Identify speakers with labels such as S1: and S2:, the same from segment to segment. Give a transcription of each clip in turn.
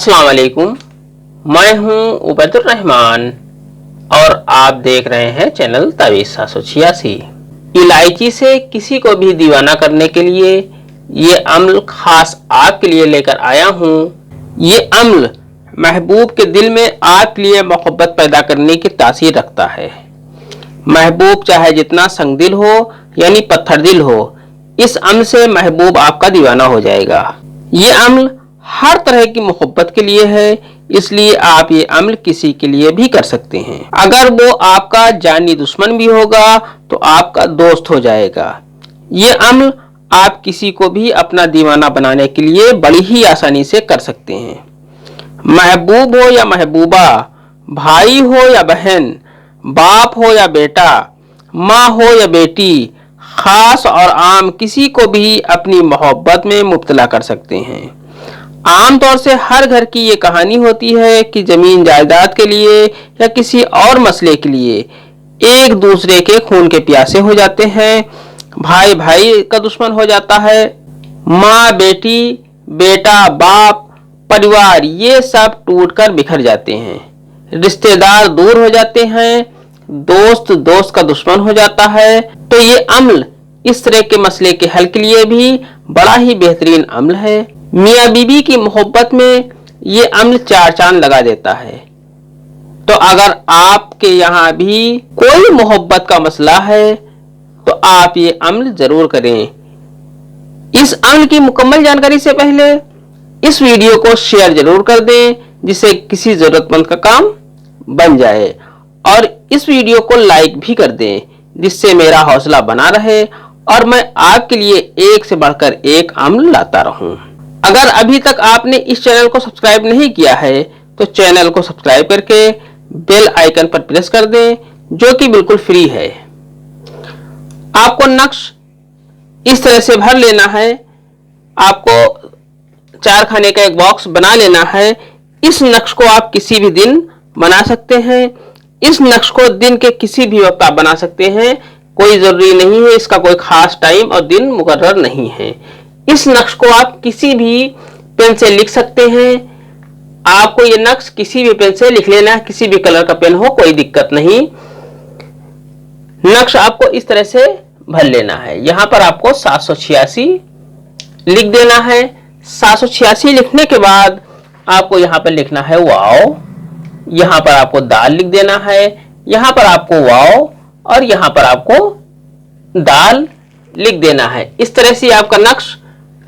S1: अस्सलाम वालेकुम, मैं हूं उबैदुर रहमान और आप देख रहे हैं चैनल तावीज़ 786। इलायची से किसी को भी दीवाना करने के लिए ये अम्ल खास आपके लिए लेकर आया हूं। ये अम्ल महबूब के दिल में आपके लिए मोहब्बत पैदा करने की तासीर रखता है। महबूब चाहे जितना संगदिल हो यानी पत्थर दिल हो, इस अम्ल से महबूब आपका दीवाना हो जाएगा। ये अम्ल हर तरह की मोहब्बत के लिए है, इसलिए आप ये अम्ल किसी के लिए भी कर सकते हैं। अगर वो आपका जानी दुश्मन भी होगा तो आपका दोस्त हो जाएगा। ये अम्ल आप किसी को भी अपना दीवाना बनाने के लिए बड़ी ही आसानी से कर सकते हैं। महबूब हो या महबूबा, भाई हो या बहन, बाप हो या बेटा, माँ हो या बेटी, खास और आम किसी को भी अपनी मोहब्बत में मुब्तला कर सकते हैं। आमतौर से हर घर की ये कहानी होती है कि जमीन जायदाद के लिए या किसी और मसले के लिए एक दूसरे के खून के प्यासे हो जाते हैं। भाई भाई का दुश्मन हो जाता है, माँ बेटी, बेटा बाप, परिवार ये सब टूटकर बिखर जाते हैं। रिश्तेदार दूर हो जाते हैं, दोस्त दोस्त का दुश्मन हो जाता है। तो ये अम्ल इस तरह के मसले के हल के लिए भी बड़ा ही बेहतरीन अम्ल है। मियाँ बीबी की मोहब्बत में ये अम्ल चार चांद लगा देता है। तो अगर आपके यहाँ भी कोई मोहब्बत का मसला है तो आप ये अम्ल जरूर करें। इस अम्ल की मुकम्मल जानकारी से पहले इस वीडियो को शेयर जरूर कर दें, जिससे किसी जरूरतमंद का काम बन जाए, और इस वीडियो को लाइक भी कर दें, जिससे मेरा हौसला बना रहे और मैं आपके लिए एक से बढ़कर एक अम्ल लाता रहूं। अगर अभी तक आपने इस चैनल को सब्सक्राइब नहीं किया है तो चैनल को सब्सक्राइब करके बेल आइकन पर प्रेस कर दें, जो कि बिल्कुल फ्री है। आपको नक्श इस तरह से भर लेना है। आपको 4 खाने का एक बॉक्स बना लेना है। इस नक्श को आप किसी भी दिन बना सकते हैं। इस नक्श को दिन के किसी भी वक्त आप बना सकते हैं, कोई जरूरी नहीं है, इसका कोई खास टाइम और दिन मुकर्रर नहीं है। इस नक्श को आप किसी भी पेन से लिख सकते हैं। आपको ये नक्श किसी भी पेन से लिख लेना है, किसी भी कलर का पेन हो, कोई दिक्कत नहीं। नक्श आपको इस तरह से भर लेना है। यहां पर आपको 786 लिख देना है। 786 लिखने के बाद आपको यहां पर लिखना है वाओ। यहां पर आपको दाल लिख देना है। यहां पर आपको वाओ और यहां पर आपको दाल लिख देना है। इस तरह से आपका नक्श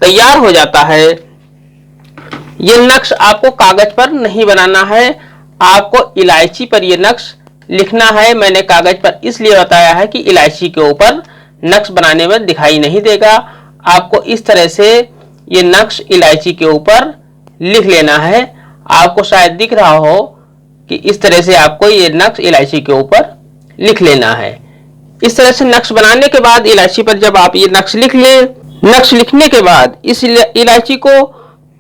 S1: तैयार हो जाता है। यह नक्श आपको कागज पर नहीं बनाना है, आपको इलायची पर यह नक्श लिखना है। मैंने कागज पर इसलिए बताया है कि इलायची के ऊपर नक्श बनाने में दिखाई नहीं देगा। आपको इस तरह से यह नक्श इलायची के ऊपर लिख लेना है। आपको शायद दिख रहा हो कि इस तरह से आपको ये नक्श इलायची के ऊपर लिख लेना है। इस तरह से नक्श बनाने के बाद इलायची पर जब आप ये नक्श लिख लें, नक्श लिखने के बाद इस इलायची को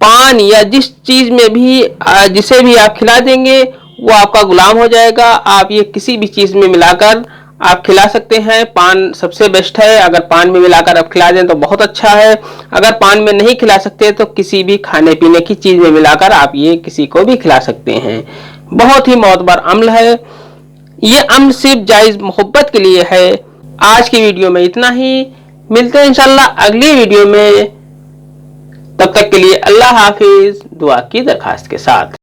S1: पान या जिस चीज में भी जिसे भी आप खिला देंगे वो आपका गुलाम हो जाएगा। आप ये किसी भी चीज में मिलाकर आप खिला सकते हैं। पान सबसे बेस्ट है, अगर पान में मिलाकर आप खिला दें तो बहुत अच्छा है। अगर पान में नहीं खिला सकते तो किसी भी खाने पीने की चीज में मिलाकर आप ये किसी को भी खिला सकते हैं। बहुत ही मोतबर अम्ल है। ये अम्ल सिर्फ जायज मोहब्बत के लिए है। आज की वीडियो में इतना ही। मिलते हैं इंशाल्लाह अगली वीडियो में। तब तक के लिए अल्लाह हाफिज, दुआ की दरखास्त के साथ।